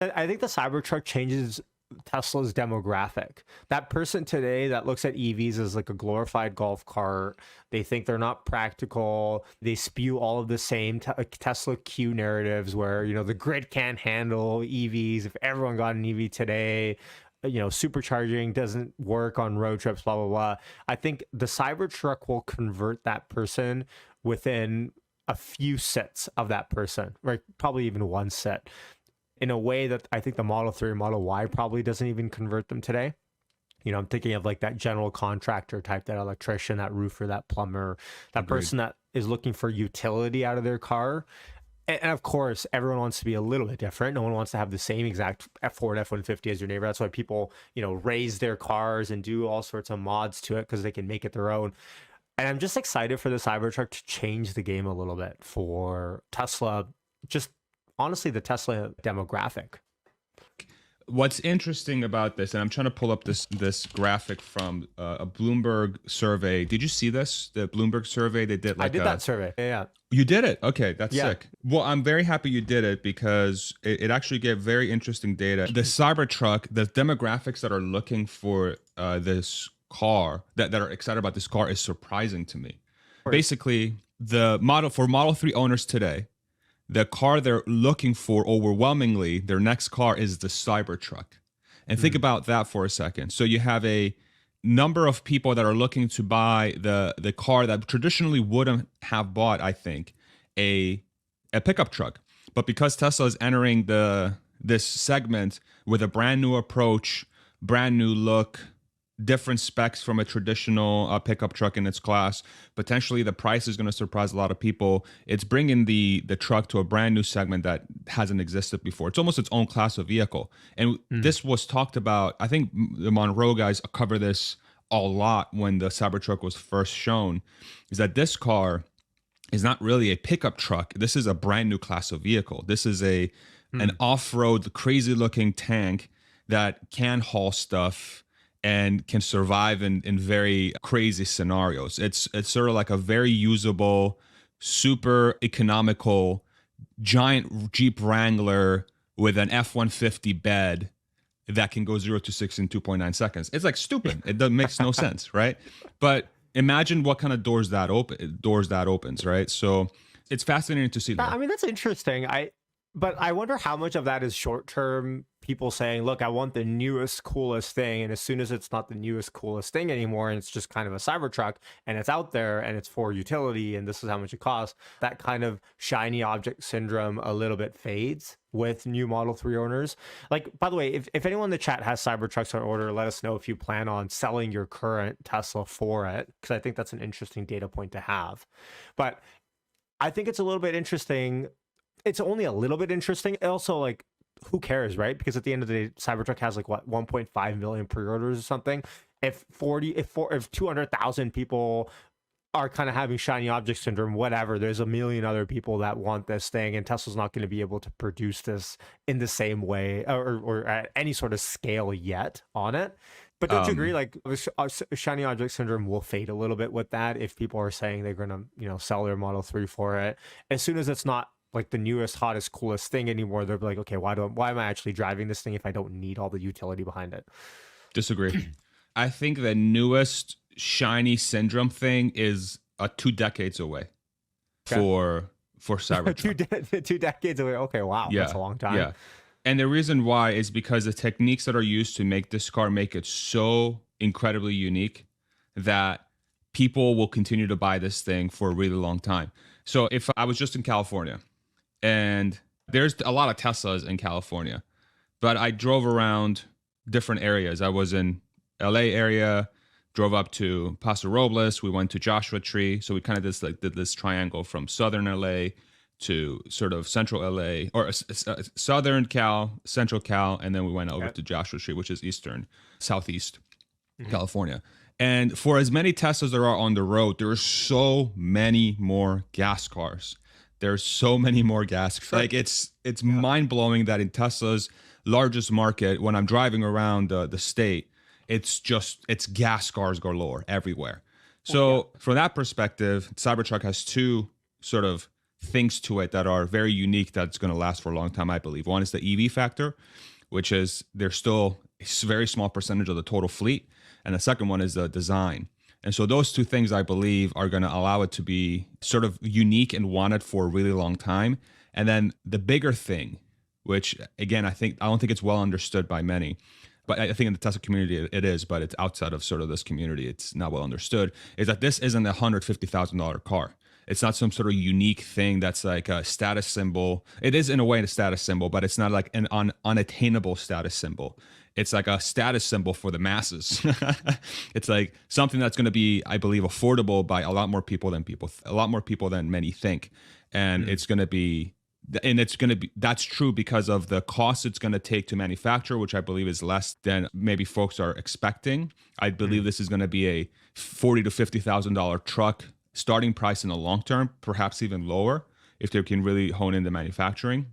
I think the Cybertruck changes Tesla's demographic. That person today that looks at EVs as like a glorified golf cart, they think they're not practical. They spew all of the same Tesla Q narratives where, the grid can't handle EVs. If everyone got an EV today, supercharging doesn't work on road trips, blah, blah, blah. I think the Cybertruck will convert that person within a few sets of that person, right? Probably even one set, in a way that I think the Model 3 or Model Y probably doesn't even convert them today. I'm thinking of like that general contractor type, that electrician, that roofer, that plumber, that Agreed. person that is looking for utility out of their car. And of course, everyone wants to be a little bit different. No one wants to have the same exact Ford F-150 as your neighbor. That's why people, raise their cars and do all sorts of mods to it because they can make it their own. And I'm just excited for the Cybertruck to change the game a little bit for Tesla, just honestly, the Tesla demographic. What's interesting about this, and I'm trying to pull up this graphic from a Bloomberg survey. Did you see this? The Bloomberg survey, they did like I did that survey. Yeah. You did it? Okay, that's Yeah. sick. Well, I'm very happy you did it because it actually gave very interesting data. The Cybertruck, the demographics that are looking for this car, that are excited about this car, is surprising to me. Basically, for Model 3 owners today, the car they're looking for overwhelmingly, their next car is the Cybertruck. And think about that for a second. So you have a number of people that are looking to buy the car that traditionally wouldn't have bought, I think, a pickup truck. But because Tesla is entering this segment with a brand new approach, brand new look, different specs from a traditional pickup truck in its class, potentially the price is going to surprise a lot of people. It's bringing the truck to a brand new segment that hasn't existed before. It's almost its own class of vehicle. And this was talked about, I think the Monroe guys cover this a lot when the Cybertruck was first shown, is that this car is not really a pickup truck. This is a brand new class of vehicle. This is an off-road, crazy looking tank that can haul stuff and can survive in very crazy scenarios. It's sort of like a very usable, super economical, giant Jeep Wrangler with an F-150 bed that can go 0 to 60 in 2.9 seconds. It's like stupid. It makes no sense, right? But imagine what kind of doors that opens, right? So it's fascinating to see that. I mean, that's interesting. But I wonder how much of that is short-term people saying, look, I want the newest, coolest thing. And as soon as it's not the newest, coolest thing anymore, and it's just kind of a Cybertruck and it's out there and it's for utility and this is how much it costs, that kind of shiny object syndrome a little bit fades with new Model 3 owners. Like, by the way, if anyone in the chat has Cybertrucks on order, let us know if you plan on selling your current Tesla for it, because I think that's an interesting data point to have. But I think it's a little bit interesting. It's only a little bit interesting. Also, like, who cares, right? Because at the end of the day, Cybertruck has like what, 1.5 million pre-orders or something. If 200,000 people are kind of having shiny object syndrome, whatever, there's a million other people that want this thing, and Tesla's not going to be able to produce this in the same way or at any sort of scale yet on it. But don't you agree? Like, shiny object syndrome will fade a little bit with that if people are saying they're going to, sell their Model 3 for it. As soon as it's not like the newest, hottest, coolest thing anymore, they're like, okay, why am I actually driving this thing if I don't need all the utility behind it? Disagree. I think the newest shiny syndrome thing is 2 decades away for Cybertruck. 2 decades away. Okay, wow, that's a long time. Yeah, and the reason why is because the techniques that are used to make this car make it so incredibly unique that people will continue to buy this thing for a really long time. So if I was just in California, and there's a lot of Teslas in California, but I drove around different areas. I was in LA area, drove up to Paso Robles. We went to Joshua Tree. So we kind of did this triangle from southern LA to sort of central LA, or southern Cal, central Cal, and then we went over to Joshua Tree, which is southeast California. And for as many Teslas there are on the road, there are so many more gas cars. There's so many more gas. Like it's mind blowing that in Tesla's largest market, when I'm driving around the state, it's gas cars galore everywhere. So from that perspective, Cybertruck has two sort of things to it that are very unique that's going to last for a long time, I believe. One is the EV factor, which is there's still a very small percentage of the total fleet. And the second one is the design. And so those two things, I believe, are going to allow it to be sort of unique and wanted for a really long time. And then the bigger thing, which again, I don't think it's well understood by many, but I think in the Tesla community it is, but it's outside of sort of this community, it's not well understood, is that this isn't a $150,000 car. It's not some sort of unique thing that's like a status symbol. It is in a way a status symbol, but it's not like an unattainable status symbol. It's like a status symbol for the masses. It's like something that's going to be, I believe, affordable by a lot more people than many think. And it's going to be, that's true because of the cost it's going to take to manufacture, which I believe is less than maybe folks are expecting. I believe this is going to be a $40,000 to $50,000 truck starting price in the long term, perhaps even lower if they can really hone into manufacturing.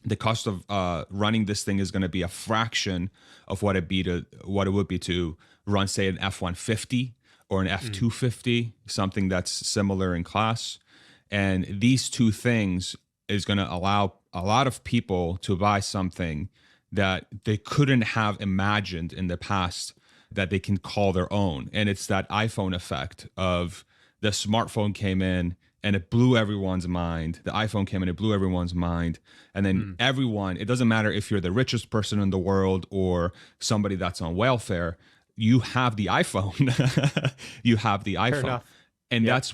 The cost of running this thing is going to be a fraction of what it would be to run, say, an F-150 or an F-250, something that's similar in class. And these two things is going to allow a lot of people to buy something that they couldn't have imagined in the past that they can call their own. And it's that iPhone effect of the smartphone came in and it blew everyone's mind. The iPhone came in, it blew everyone's mind. And then everyone, it doesn't matter if you're the richest person in the world or somebody that's on welfare, you have the iPhone. You have the iPhone. And that's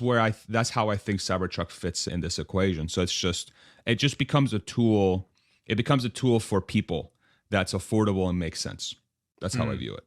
how I think Cybertruck fits in this equation. So it just becomes a tool. It becomes a tool for people that's affordable and makes sense. That's how I view it.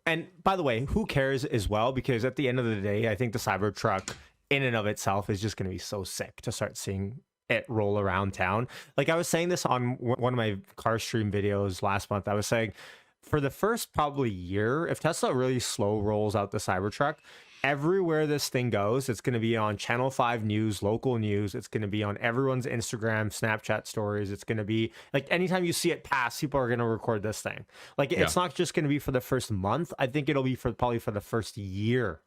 And by the way, who cares as well? Because at the end of the day, I think the Cybertruck in and of itself is just going to be so sick to start seeing it roll around town. Like I was saying this on one of my car stream videos last month. I was saying for the first probably year, if Tesla really slow rolls out the Cybertruck, everywhere this thing goes, it's going to be on Channel 5 news, local news. It's going to be on everyone's Instagram, Snapchat stories. It's going to be like anytime you see it pass, people are going to record this thing. Like it's not just going to be for the first month. I think it'll be probably for the first year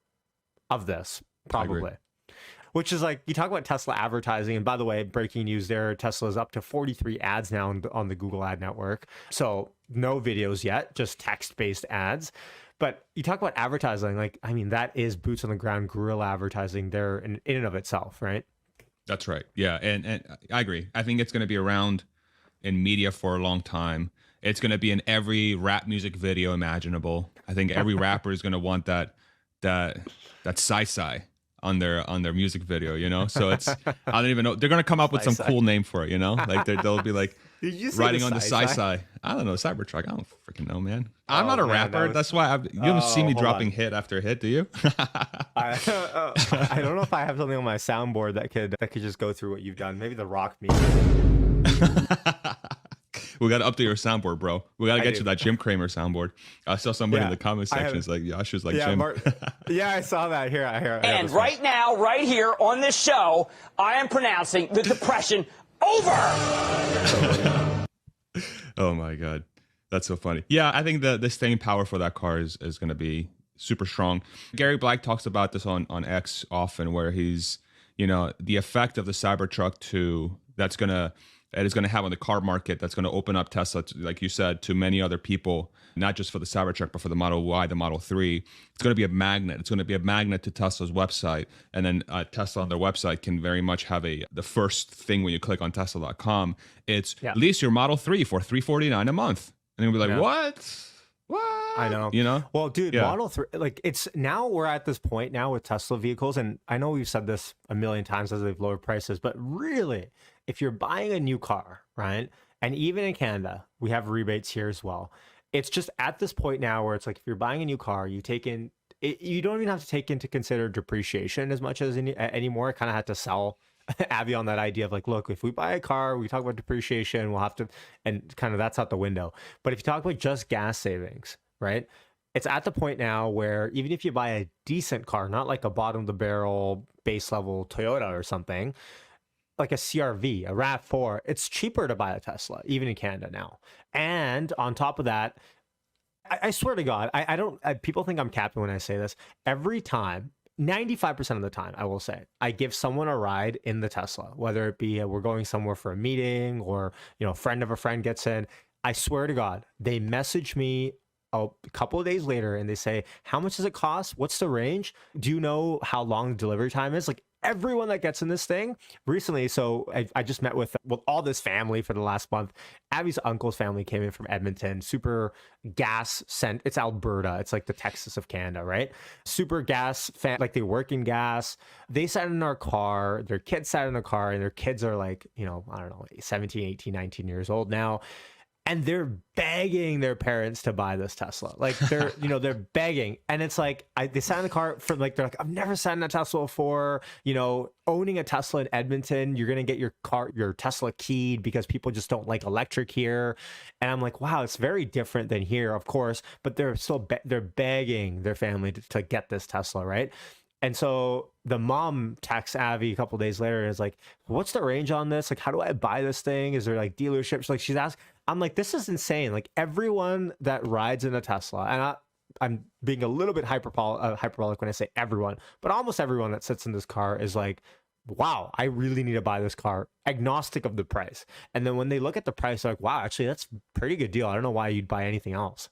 of this, probably. Which is like, you talk about Tesla advertising. And by the way, breaking news there, Tesla's up to 43 ads now on the Google ad network. So no videos yet, just text-based ads. But you talk about advertising, like, I mean, that is boots on the ground guerrilla advertising there in and of itself, right? That's right. Yeah. And I agree. I think it's going to be around in media for a long time. It's going to be in every rap music video imaginable. I think every rapper is going to want that sci-fi on their music video, you know? So I don't even know. They're going to come up with some cool name for it, you know? Like they'll be like riding on the sci-fi. I don't know, Cybertruck. I don't freaking know, man. I'm not a rapper. That's why you don't see me dropping hit after hit, do you? I don't know if I have something on my soundboard that could just go through what you've done. Maybe the rock music. We got to update your soundboard, bro. We got to get you that Jim Cramer soundboard. I saw somebody in the comment section is like, Josh is like Jim. Yeah, I saw that. Here. And right now, right here on this show, I am pronouncing the depression over. Oh my God. That's so funny. Yeah, I think the staying power for that car is going to be super strong. Gary Black talks about this on X often, where he's, the effect of the Cybertruck that is going to have on the car market, that's going to open up Tesla, like you said, to many other people, not just for the Cybertruck, but for the Model Y, the Model 3. It's going to be a magnet. It's going to be a magnet to Tesla's website. And then Tesla on their website can very much have the first thing when you click on Tesla.com, it's lease your Model 3 for $349 a month. And you'll be like, what? I know. Well, dude, Model 3, like we're at this point now with Tesla vehicles. And I know we've said this a million times as they've lowered prices, but really, if you're buying a new car, right? And even in Canada, we have rebates here as well. It's just at this point now where it's like, if you're buying a new car, you don't even have to take into consider depreciation as much as anymore. I kind of had to sell Abby on that idea of like, look, if we buy a car, we talk about depreciation, we'll have to, and kind of that's out the window. But if you talk about just gas savings, right? It's at the point now where even if you buy a decent car, not like a bottom of the barrel base level Toyota or something, like a CRV, a RAV4, it's cheaper to buy a Tesla, even in Canada now. And on top of that, I swear to God, people think I'm capping when I say this. Every time 95% of the time, I will say, I give someone a ride in the Tesla, whether it be we're going somewhere for a meeting or, a friend of a friend gets in. I swear to God, they message me a couple of days later and they say, how much does it cost? What's the range? Do you know how long the delivery time is? Like everyone that gets in this thing recently. So I just met with all this family for the last month. Abby's uncle's family came in from Edmonton, super gas sent. It's Alberta. It's like the Texas of Canada, right? Super gas fan, like they work in gas. They sat in our car, their kids sat in the car, and their kids are like, I don't know, 17, 18, 19 years old now. And they're begging their parents to buy this Tesla. Like they're, they're begging. And it's like, they sat in the car they're like, I've never sat in a Tesla before. Owning a Tesla in Edmonton, you're going to get your Tesla keyed because people just don't like electric here. And I'm like, wow, it's very different than here, of course. But they're still, they're begging their family to get this Tesla, right? And so the mom texts Avi a couple of days later and is like, what's the range on this? Like, how do I buy this thing? Is there like dealerships? Like she's asked, I'm like, this is insane. Like everyone that rides in a Tesla, and I'm being a little bit hyperbolic when I say everyone, but almost everyone that sits in this car is like, wow, I really need to buy this car, agnostic of the price. And then when they look at the price, they're like, wow, actually, that's a pretty good deal. I don't know why you'd buy anything else.